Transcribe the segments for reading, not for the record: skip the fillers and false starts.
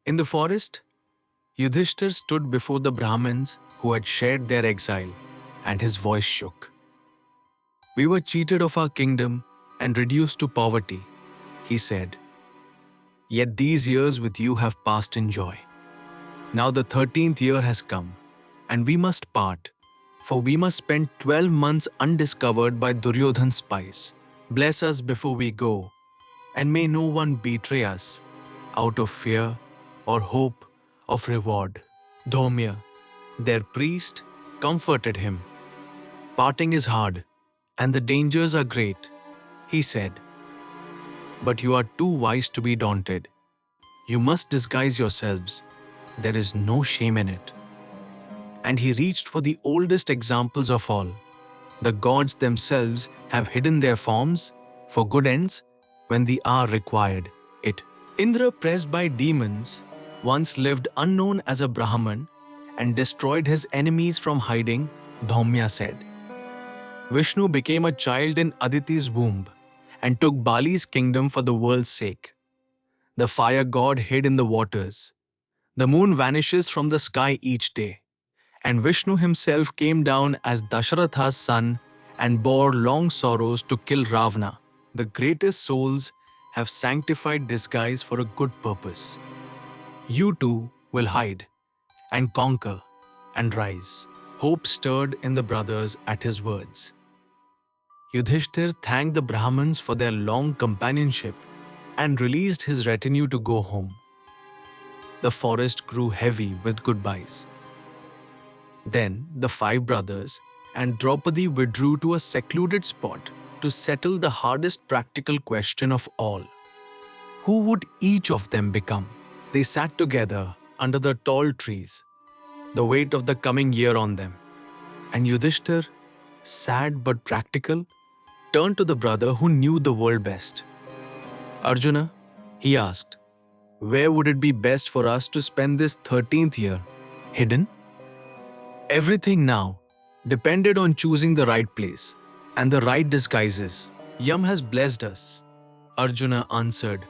In the forest, Yudhishthira stood before the Brahmins who had shared their exile, and his voice shook. We were cheated of our kingdom and reduced to poverty, he said. Yet these years with you have passed in joy. Now the 13th year has come, and we must part, for we must spend 12 months undiscovered by Duryodhan's spies. Bless us before we go, and may no one betray us out of fear or hope of reward. Dhaumya, their priest, comforted him. Parting is hard, and the dangers are great, he said. But you are too wise to be daunted. You must disguise yourselves. There is no shame in it. And he reached for the oldest examples of all. The gods themselves have hidden their forms for good ends when the hour required it. Indra, pressed by demons, once lived unknown as a Brahman and destroyed his enemies from hiding, Dhaumya said. Vishnu became a child in Aditi's womb and took Bali's kingdom for the world's sake. The fire god hid in the waters. The moon vanishes from the sky each day. And Vishnu himself came down as Dasharatha's son and bore long sorrows to kill Ravana. The greatest souls have sanctified disguise for a good purpose. You too will hide and conquer and rise. Hope stirred in the brothers at his words. Yudhishthira thanked the Brahmins for their long companionship and released his retinue to go home. The forest grew heavy with goodbyes. Then the five brothers and Draupadi withdrew to a secluded spot to settle the hardest practical question of all. Who would each of them become? They sat together under the tall trees, the weight of the coming year on them. And Yudhishthira, sad but practical, turned to the brother who knew the world best. Arjuna, he asked, where would it be best for us to spend this 13th year? Hidden? Everything now depended on choosing the right place and the right disguises. Yama has blessed us, Arjuna answered,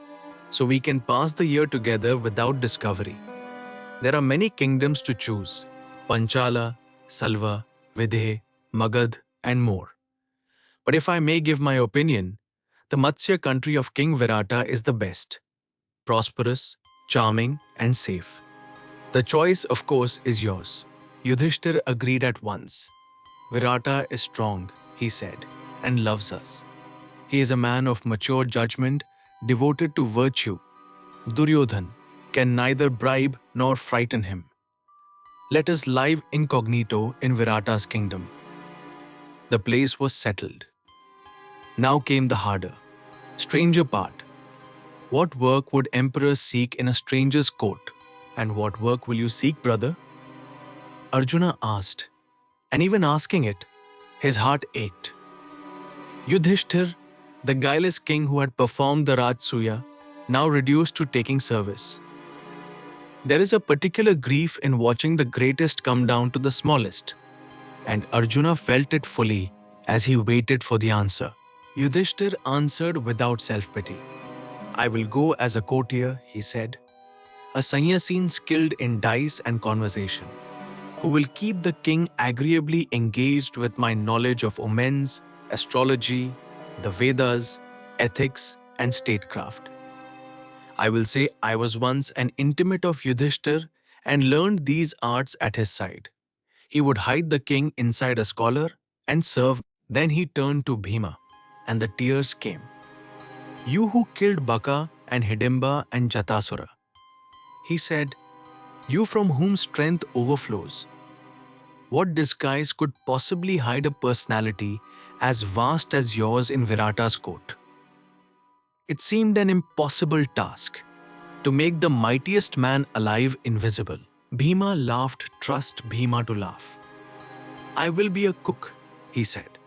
so we can pass the year together without discovery. There are many kingdoms to choose: Panchala, Salva, Vidhe, Magad, and more. But if I may give my opinion, the Matsya country of King Virata is the best. Prosperous, charming, and safe. The choice, of course, is yours. Yudhishthira agreed at once. Virata is strong, he said, and loves us. He is a man of mature judgment, devoted to virtue. Duryodhan can neither bribe nor frighten him. Let us live incognito in Virata's kingdom. The place was settled. Now came the harder, stranger part. What work would emperors seek in a stranger's court? And what work will you seek, brother? Arjuna asked, and even asking it, his heart ached. Yudhishthira, the guileless king who had performed the Rajsuya, now reduced to taking service. There is a particular grief in watching the greatest come down to the smallest, and Arjuna felt it fully as he waited for the answer. Yudhishthira answered without self-pity. I will go as a courtier, he said, a sannyasin skilled in dice and conversation, who will keep the king agreeably engaged with my knowledge of omens, astrology, the Vedas, ethics, and statecraft. I will say I was once an intimate of Yudhishthira and learned these arts at his side. He would hide the king inside a scholar and serve. Then he turned to Bhima, and the tears came. You who killed Baka and Hidimba and Jatasura, he said, you from whom strength overflows. What disguise could possibly hide a personality as vast as yours in Virata's court? It seemed an impossible task to make the mightiest man alive invisible. Bhima laughed. Trust Bhima to laugh. I will be a cook, he said.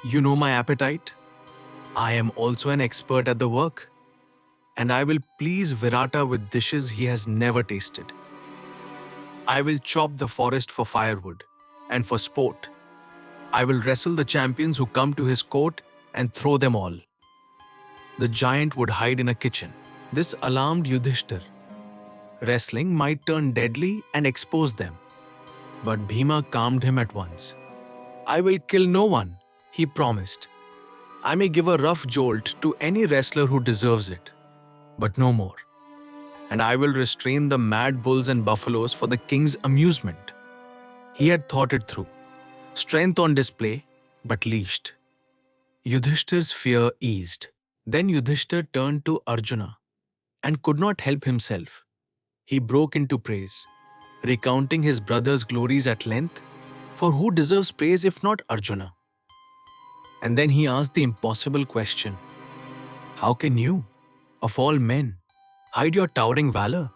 You know my appetite. I am also an expert at the work, and I will please Virata with dishes he has never tasted. I will chop the forest for firewood, and for sport, I will wrestle the champions who come to his court and throw them all. The giant would hide in a kitchen, This alarmed Yudhishthira. Wrestling might turn deadly and expose them. But Bhima calmed him at once. I will kill no one, he promised. I may give a rough jolt to any wrestler who deserves it, but no more. And I will restrain the mad bulls and buffaloes for the king's amusement. He had thought it through. Strength on display, but leashed. Yudhishthir's fear eased. Then Yudhishthir turned to Arjuna and could not help himself. He broke into praise, recounting his brother's glories at length, for who deserves praise if not Arjuna? And then he asked the impossible question, how can you, of all men, hide your towering valor?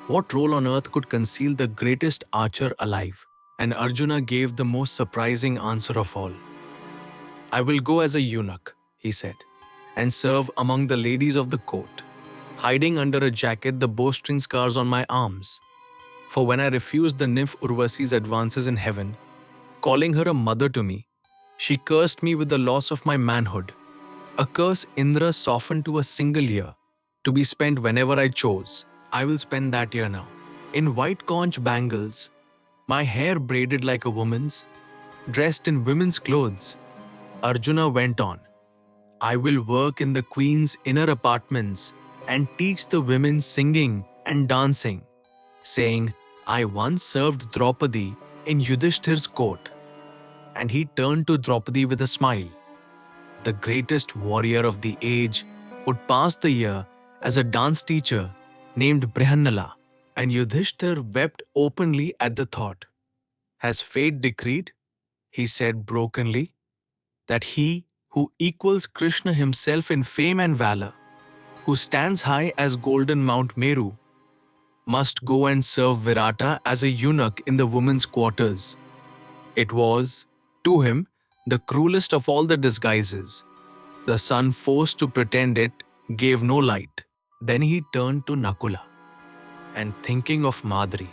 What role on earth could conceal the greatest archer alive? And Arjuna gave the most surprising answer of all. I will go as a eunuch, he said, and serve among the ladies of the court, hiding under a jacket the bowstring scars on my arms. For when I refused the nymph Urvasi's advances in heaven, calling her a mother to me, she cursed me with the loss of my manhood, a curse Indra softened to a single year, to be spent whenever I chose. I will spend that year now, in white conch bangles, my hair braided like a woman's, dressed in women's clothes. Arjuna went on, I will work in the queen's inner apartments and teach the women singing and dancing, saying, I once served Draupadi in Yudhishthir's court. And he turned to Draupadi with a smile. The greatest warrior of the age would pass the year as a dance teacher named Brihannala, and Yudhishthir wept openly at the thought. Has fate decreed, he said brokenly, that he who equals Krishna himself in fame and valor, who stands high as golden Mount Meru, must go and serve Virata as a eunuch in the women's quarters? It was, to him, the cruelest of all the disguises. The sun forced to pretend it gave no light. Then he turned to Nakula, and thinking of Madri,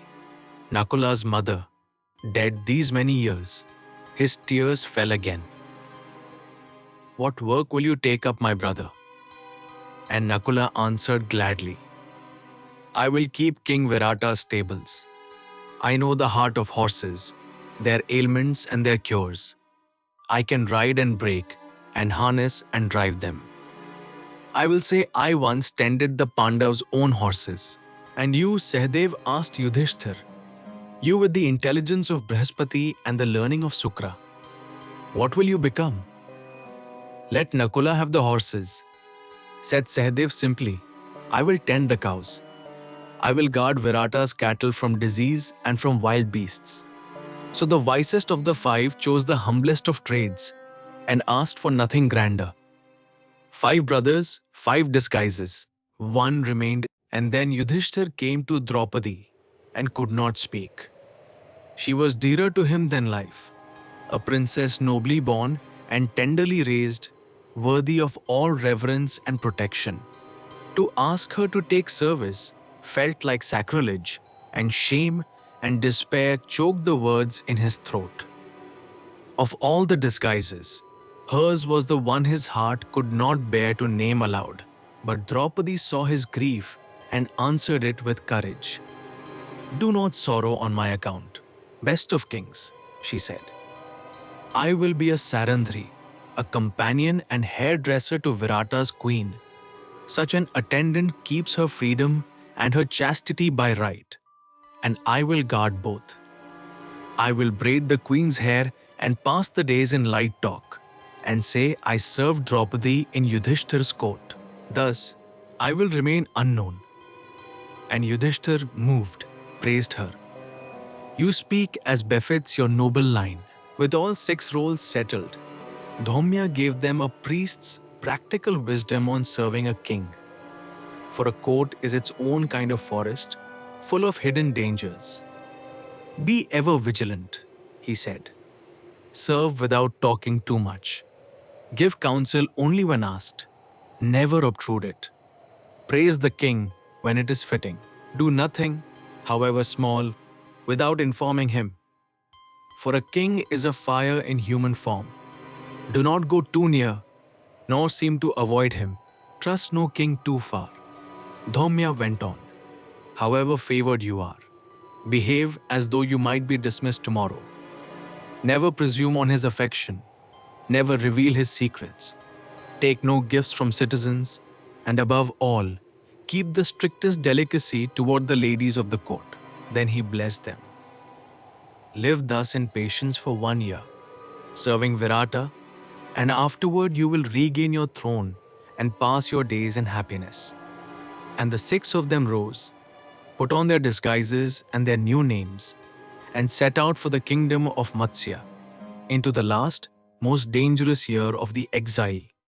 Nakula's mother, dead these many years, his tears fell again. What work will you take up, my brother? And Nakula answered gladly, I will keep King Virata's stables. I know the heart of horses, their ailments and their cures. I can ride and break, and harness and drive them. I will say I once tended the Pandav's own horses. And you, Sahadeva, asked Yudhishthir, you with the intelligence of Brihaspati and the learning of Sukra, what will you become? Let Nakula have the horses, said Sahadeva simply. I will tend the cows. I will guard Virata's cattle from disease and from wild beasts. So the wisest of the five chose the humblest of trades and asked for nothing grander. 5 brothers, 5 disguises. One remained, and then Yudhishthir came to Draupadi and could not speak. She was dearer to him than life, a princess nobly born and tenderly raised, worthy of all reverence and protection. To ask her to take service felt like sacrilege, and shame and despair choked the words in his throat. Of all the disguises, hers was the one his heart could not bear to name aloud. But Draupadi saw his grief and answered it with courage. Do not sorrow on my account, best of kings, she said. I will be a Sarandhri, a companion and hairdresser to Virata's queen. Such an attendant keeps her freedom and her chastity by right, and I will guard both. I will braid the queen's hair and pass the days in light talk, and say I served Draupadi in Yudhishthir's court. Thus, I will remain unknown. And Yudhishthir, moved, praised her. You speak as befits your noble line. With all 6 roles settled, Dhaumya gave them a priest's practical wisdom on serving a king. For a court is its own kind of forest, full of hidden dangers. Be ever vigilant, he said. Serve without talking too much. Give counsel only when asked. Never obtrude it. Praise the king when it is fitting. Do nothing, however small, without informing him. For a king is a fire in human form. Do not go too near, nor seem to avoid him. Trust no king too far. Dhaumya went on. However favored you are, behave as though you might be dismissed tomorrow. Never presume on his affection. Never reveal his secrets. Take no gifts from citizens. And above all, keep the strictest delicacy toward the ladies of the court. Then he blessed them. Live thus in patience for 1 year, serving Virata, and afterward you will regain your throne and pass your days in happiness. And the 6 of them rose, put on their disguises and their new names, and set out for the kingdom of Matsya, into the last, most dangerous year of the exile.